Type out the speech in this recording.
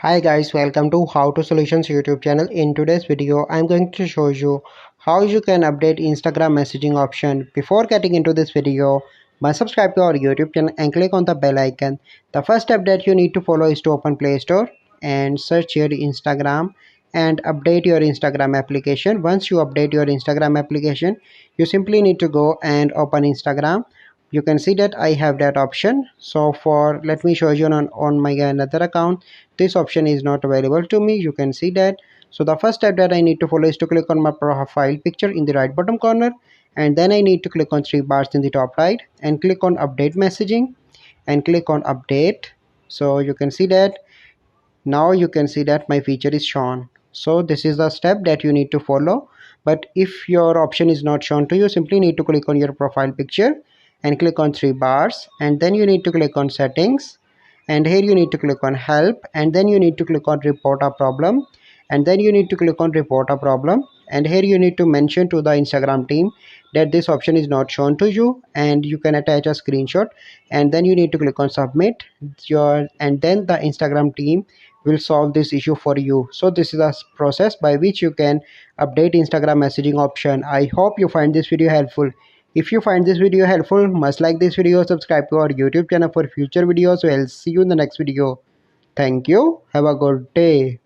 Hi guys, welcome to How to Solutions YouTube channel. In today's video, I'm going to show you how you can update Instagram messaging option. Before getting into this video, must subscribe to our YouTube channel and click on the bell icon. The first step that you need to follow is to open Play Store and search your Instagram and update your Instagram application. Once you update your Instagram application, you simply need to go and open Instagram. You can see that I have that option. So for let me show you on my another account, this option is not available to me. You can see that. So the first step that I need to follow is to click on my profile picture in the right bottom corner, and then I need to click on three bars in the top right and click on update messaging and click on update. So you can see that now you can see that my feature is shown. So this is the step that you need to follow. But if your option is not shown to you, simply need to click on your profile picture and click on three bars, and then you need to click on settings, and here you need to click on help, and then you need to click on report a problem, and then you need to click on report a problem, and here you need to mention to the Instagram team that this option is not shown to you, and you can attach a screenshot, and then you need to click on submit your, and then the Instagram team will solve this issue for you. So this is a process by which you can update Instagram messaging option. I hope you find this video helpful. If you find this video helpful, must like this video, subscribe to our YouTube channel for future videos. So I'll see you in the next video. Thank you. Have a good day.